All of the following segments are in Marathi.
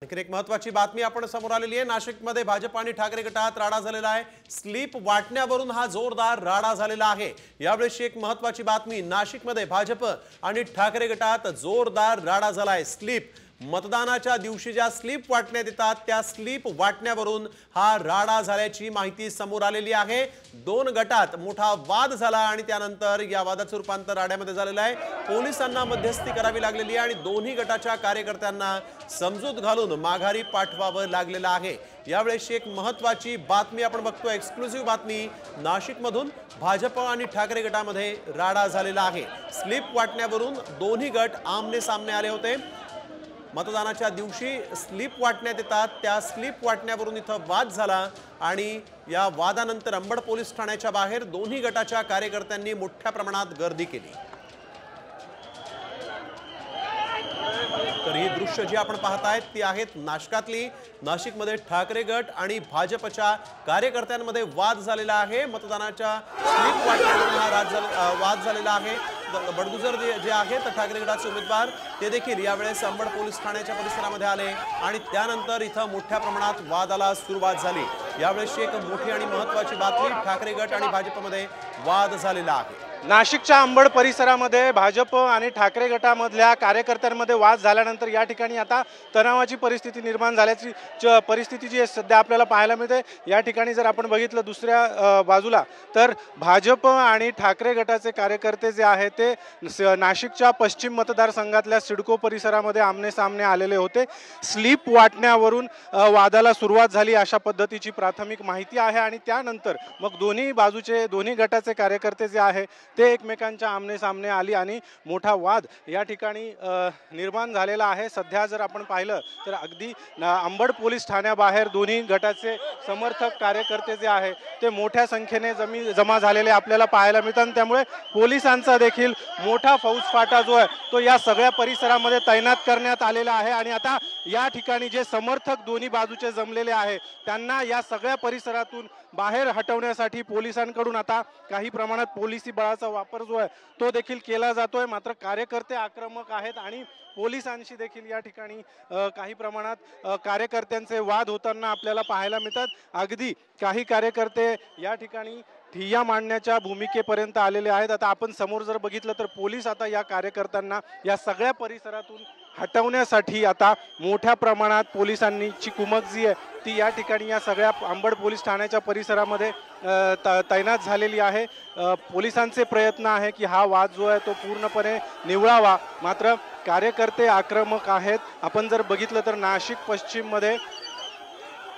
आणखी एक महत्त्वाची बातमी आपण समोर आलेली आहे। नाशिकमध्ये भाजप आणि ठाकरे गटात राडा झालेला आहे। स्लिप वाटण्यावरून हा जोरदार राडा झालेला आहे। यावेळी एक महत्त्वाची बातमी, नाशिकमध्ये भाजप आणि ठाकरे गटात जोरदार राडा झाला आहे। स्लिप मतदानाच्या दिवशी ज्या स्लिप वाटण्यात येतात त्या स्लिप वाटण्यावरून हा राडा झाल्याची माहिती समोर आलेली आहे। दोन गटात मोठा वाद झाला आणि त्यानंतर या वादाचं रूपांतर राड्यामध्ये झालेलं आहे। पोलिसांना मध्यस्थी करावी लागलेली आहे आणि दोन्ही गटाच्या कार्यकर्त्यांना समजूत घालून माघारी पाठवावं लागलेलं आहे। यावेळी एक महत्त्वाची बातमी आपण बघतोय, एक्सक्लुसिव्ह बातमी। नाशिकमधून भाजप आणि ठाकरे गटामध्ये राडा झालेला आहे। स्लिप वाटण्यावरून दोन्ही गट आमने सामने आले होते। मतदानाच्या दिवशी स्लिप वाटण्यात येतात त्या स्लिप वाटण्यावरून इथं वाद झाला आणि या वादानंतर अंबड पोलीस ठाण्याच्या बाहेर दोन्ही गटाच्या कार्यकर्त्यांनी मोठ्या प्रमाणात गर्दी केली। तर ही दृश्य जी आपण पाहतायत ती आहेत नाशिकातली। नाशिकमध्ये ठाकरे गट आणि भाजपच्या कार्यकर्त्यांमध्ये वाद झालेला आहे। मतदानाच्या स्लिप वाटण्यावरून हा वाद झालेला आहे। बडगुजर जे आहेत ठाकरे गटाचे उमेदवार ते देखील यावेळेस अंबड पोलीस ठाण्याच्या परिसरामध्ये आले आणि त्यानंतर इथं मोठ्या प्रमाणात वादाला सुरुवात झाली। यावेळेस एक मोठी आणि महत्त्वाची बातमी, ठाकरे गट आणि भाजपमध्ये वाद झालेला आहे। नाशिकच्या अंबड परिसरामध्ये भाजप आणि ठाकरे गटामधल्या कार्यकर्त्यांमध्ये वाद झाल्यानंतर या ठिकाणी आता तणावाची परिस्थिती निर्माण झाल्याची परिस्थिती जी सध्या आपल्याला पाहायला मिळते। या ठिकाणी जर आपण बघितलं दुसऱ्या बाजूला तर भाजप आणि ठाकरे गटाचे कार्यकर्ते जे आहेत ते नाशिकच्या पश्चिम मतदारसंघातल्या सिडको परिसरामध्ये आमने सामने आलेले होते। स्लिप वाटण्यावरून वादाला सुरुवात झाली अशा पद्धतीची प्राथमिक माहिती आहे आणि त्यानंतर मग दोन्ही गटाचे कार्यकर्ते जे आहे ते एकमेकांच्या आमने सामने आली आणि मोठा वाद या ठिकाणी निर्माण झालेला आहे। सध्या जर आपण पाहिलं तर अगदी अंबड पोलीस ठाण्याबाहेर दोन्ही गटाचे समर्थक कार्यकर्ते जे आहे ते मोठ्या संख्येने जमा झालेले आपल्याला पाहायला मिळतात। त्यामुळे पोलिसांचा देखील मोठा फौजफाटा जो आहे तो या सगळ्या परिसरामध्ये तैनात करण्यात आलेला आहे आणि आता या ठिकाणी जे समर्थक दोन्ही बाजूचे जमलेले आहे त्यांना या सगळ्या परिसरातून बाहेर हटवण्यासाठी पोलिसांकडून आता काही प्रमाणात पोलिसी बळाचा वापर जो आहे तो देखील केला जातोय। मात्र कार्यकर्ते आक्रमक आहेत आणि पोलिसांशी देखील या ठिकाणी काही प्रमाणात कार्यकर्त्यांचे वाद होताना आपल्याला पाहायला मिळतात। अगदी काही कार्यकर्ते या ठिकाणी ठिय्या मांडण्याच्या भूमिकेपर्यंत आलेले आहेत। आता आपण समोर जर बघितलं तर पोलीस आता या कार्यकर्त्यांना या सगळ्या परिसरातून हटवण्यासाठी आता मोठ्या प्रमाणात पोलिसांची कुमक जी आहे ती या ठिकाणी या सगळ्या अंबड पोलीस ठाण्याच्या परिसरामध्ये तैनात झालेली आहे। पोलिसांचे प्रयत्न आहे की हा वाद जो आहे तो पूर्णपणे निवळावा, मात्र कार्यकर्ते आक्रमक आहेत। आपण जर बघितलं तर नाशिक पश्चिममध्ये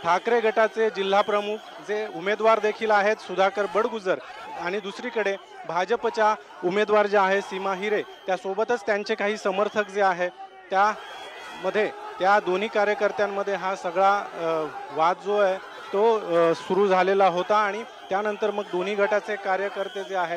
ठाकरे गटाचे जिल्हा प्रमुख जे उमेदवार देखील आहेत सुधाकर बडगुजर आणि दुसरीकडे भाजपच्या उमेदवार जे आहे सीमा हिरे, त्यासोबतच त्यांचे काही समर्थक जे आहे त्या दोन्ही कार्यकर्त्यांमध्ये हा सगळा वाद जो आहे तो सुरू झालेला होता आणि त्यानंतर मग दोन्ही गटाचे कार्यकर्ते जे आहेत